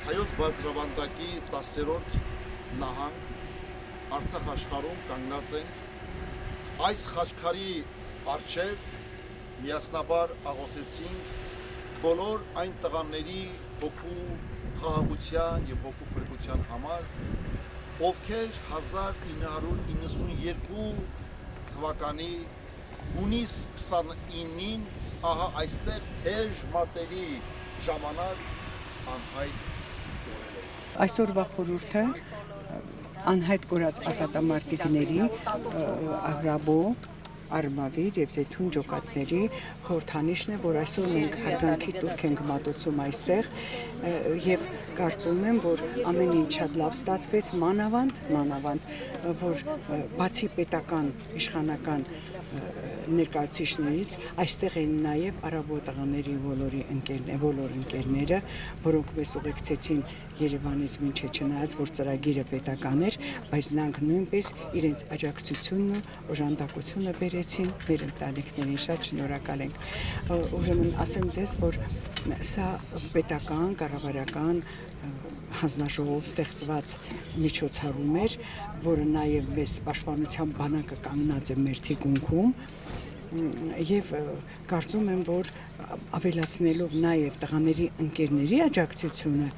Հայոց բարձրավանդակի 10-րդ նահանգ Արցախ աշխարհում կանգնած ենք այս խաչքարի առջև միասնաբար աղոթեցինք բոլոր այն տղաների հոգու խաղաղության եւ հոգու փրկության համար, ովքեր 1992 թվականի հունիս 29-ին ահա այստեղ թեժ մարտերի ժամանակ անհայտ կորել են։ Այսօրվա խորհուրդը անհայտ կորած ազատամարտիկների Ահրաբո, Արմավիր եւ Զեյթուն ջոկատների խորհրդանիշն է, որ այսօր մենք հարգանքի տուրք ենք մատուցում այստեղ եւ կարծում եմ, որ ամեն ինչ շատ լավ ստացվեց, մանավանդ, որ բացի պետական իշխանական ներկայացուցիչներից այստեղ են նաև արաբո տղաների բոլոր ընկերները, որոնք մեզ ուղեկցեցին Երևանից մինչև չնայած որ ծրագիրը պետական էր, բայց նրանք նույնպես իրենց աջակցությունն ու օժանդակությունը բերեցին մեր ընտանիքներին, շատ շնորհակալ ենք։ Ուրեմն ասեմ ձեզ, որ սա պետական, կառավարական հանձնաժողով ստեղծված միջոցառում էր, որը նաև մեզ պաշտպանության բանակը կանգնած է մեր թիկունքում եւ կարծում եմ, որ ավելացնելով նաև տղաների ընկերների աջակցությունը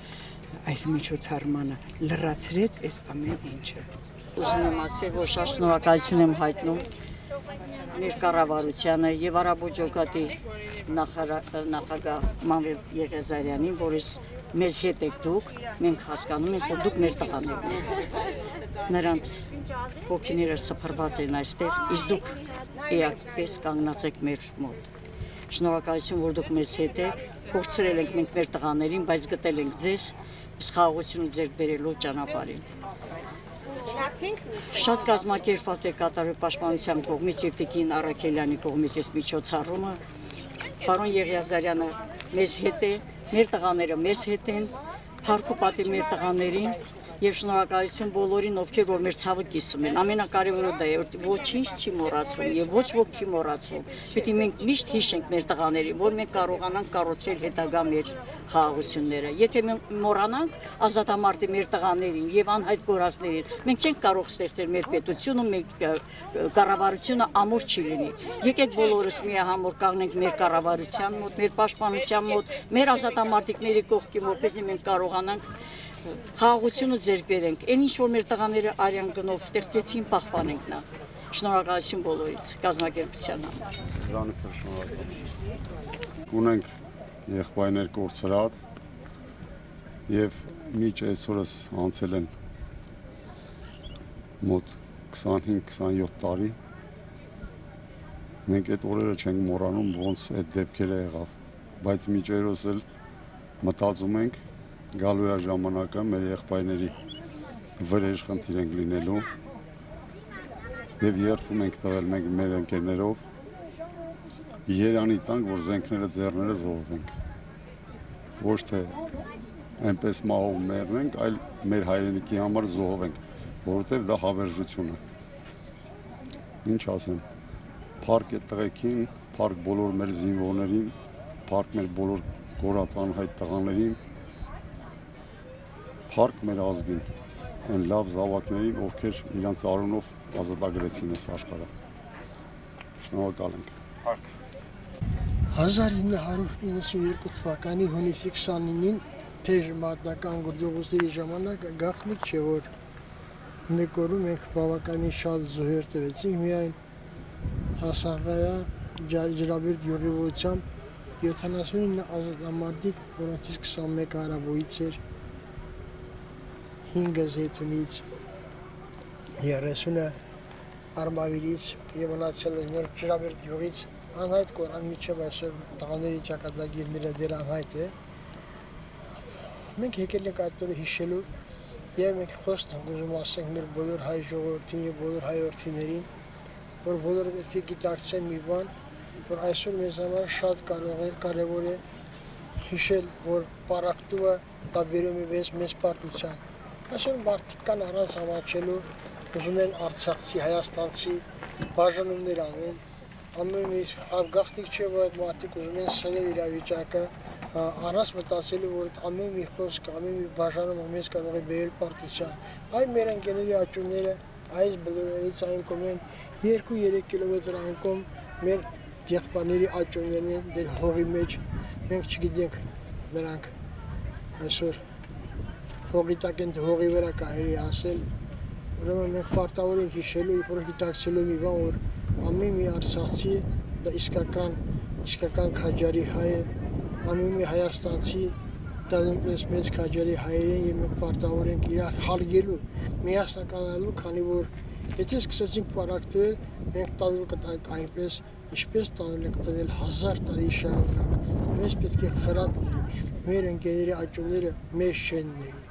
այս միջոցառմանը լրացրեց այս ամեն ինչը։ Ուզում եմ ասել, որ շատ շնորհակալություն եմ հայտնում մեր կառավարությանը եւ Արաբո ջոկատի նախագահ Մանվել Եղիազարյանին, որից մեզ հետ եք դուք, մենք հասկանում ենք, որ դուք մեր տղաներն եք։ Նրանց ոգիները սփռված են այստեղ, իսկ դուք էակպես կանգնած եք մեր մոտ։ Շնորհակալություն, որ դուք մեզ հետ եք, կորցրել ենք մենք մեր տղաներին, բայց գտել ենք ձեզ, սխաղությունը ձեռք բերելու ճանապարհին։ Շատ կազմակերպված է կատարվել պաշտպանության կողմից եւ Տիկին Առաքելյանի կողմից այս միջոցառումը։ Պարոն Եղիազարյանը մեզ հետ է, մեր տղաները մեզ հետ են, փառք ու պատիվ մեր տղաներին եւ շնորհակալություն բոլորին, ովքեր որ մեր ցավը կիսում են։ Ամենակարևորը դա է, որ ոչինչ չի մոռացվում եւ ոչ ոք չի մոռացվում։ Պետք է մենք միշտ հիշենք մեր տղաներին, որ մենք կարողանանք կառուցել հետագա մեր խաղաղությունները։ Եթե մենք մոռանանք ազատամարտի մեր տղաներին եւ անհայտ կորածներին, մենք չենք կարող ստեղծել մեր պետությունը, մեր կառավարությունը ամուր չի լինի։ Եկեք բոլորս միահամուռ կանգնենք մեր կառավարության մոտ, մեր պաշտպանության մոտ, մեր ազատամարտիկների կողքին, որպեսզի մենք կարողանանք խաղաղությունը ձեռք բերենք, այն ինչ որ մեր տղաները արյան գնով ստեղծեցին, պահպանենք նա։ Շնորհակալություն բոլորից, կազմակերպության համար։ Դրանից է շնորհակալ։ Ունենք եղբայրներ կորցրած եւ միջ այսօրս անցել են մոտ 25-27 տարի։ Մենք այդ օրերը չենք մոռանում, ոնց այդ դեպքերը եղավ, բայց միջ այրոս էլ մտածում ենք գալու է ժամանակը մեր եղբայրների վրեժ խնդիր ենք լինելու եւ երթում ենք տվել մենք մեր ընկերներով Երանի տանք, որ զենքները ձեռները զոհվենք, ոչ թե այնպես մահով մեռնենք, այլ մեր հայրենիքի համար զոհվենք, որովհետեւ դա հավերժություն է։ Ինչ ասեմ, փառք է տղեկին, փառք բոլոր մեր զինվորներին, փառք մեր բոլոր կորած անհայտ տղաներին, փառք մեր ազգին, այն լավ զավակներին, ովքեր իրանց արունով ազատագրեցին այս աշխարհը։ Շնորհակալ ենք։ Փառք։ 1992 թվականի հունիսի 29-ին թեժ մարտական գործողությունների ժամանակ գաղտնիք չէ, որ մեկ օրում մենք բավականին շատ զոհեր տվեցինք, միայն Հասարակայա Ջրաբերդ գյուղի ուղղությամբ 79 ազատամարտիկ, որոնցից 21 արաբոյից էր, 5 Զեյթունից, 30-ը Արմավիրից եւ մնացել էր Ջրաբերդ գյուղից, անհայտ կորան միջև այսօր տղաների ճակատագիրները դեռ անհայտ է։ Մենք եկել ենք այդ օրը հիշելու եւ մենք խոսք ենք ուզում ասենք մեր բոլոր հայ ժողովրդին եւ բոլոր հայրենիներին, որ բոլորը պետք է գիտակցեն մի բան, որ այսօր մեզ համար շատ կարևոր է հիշել, որ պարակտումը դա բերում է մեզ պարտության։ Այսօր մարդիկ կան առանց հավաքելու, ուզում են արցախցի, հայաստանցի բաժանումներ անեն, անում գաղտնիք չէ, որ այդ մարդիկ ուզում են սրել իրավիճակը, առանց մտածելու որ ամեն մի խոսք, ամեն մի բաժանում մեզ կարող է բերել պարտության։ Այ մեր ընկերների աճումները այս բլուրներից այն կոմեն 2-3 կիլոմետր անկում մեր եղբայրների աճումներն են դեր հողի մեջ, մենք չգիտենք նրանք այսօր հողի տակ են հողի վրա կարելի ասել, ուրեմն մենք պարտավոր ենք հիշելու, որ գիտակցելու մի բան, որ ամեն մի արցախցի դա իսկական քաջարի հայ է, ամեն մի հայաստանցի դա նույնպես մեծ քաջարի հայեր են եւ մենք պարտավոր ենք իրար հարգելու, միասնականալու, քանի որ եթե սկսեցինք պարակտվել, մենք տալու կտանք այնպես, ինչպես տանել ենք տվել 1000 տարի շարունակ։ Մենք պետք է խրատ լինի, մեր ընկերների աճումները մեզ չեն ների։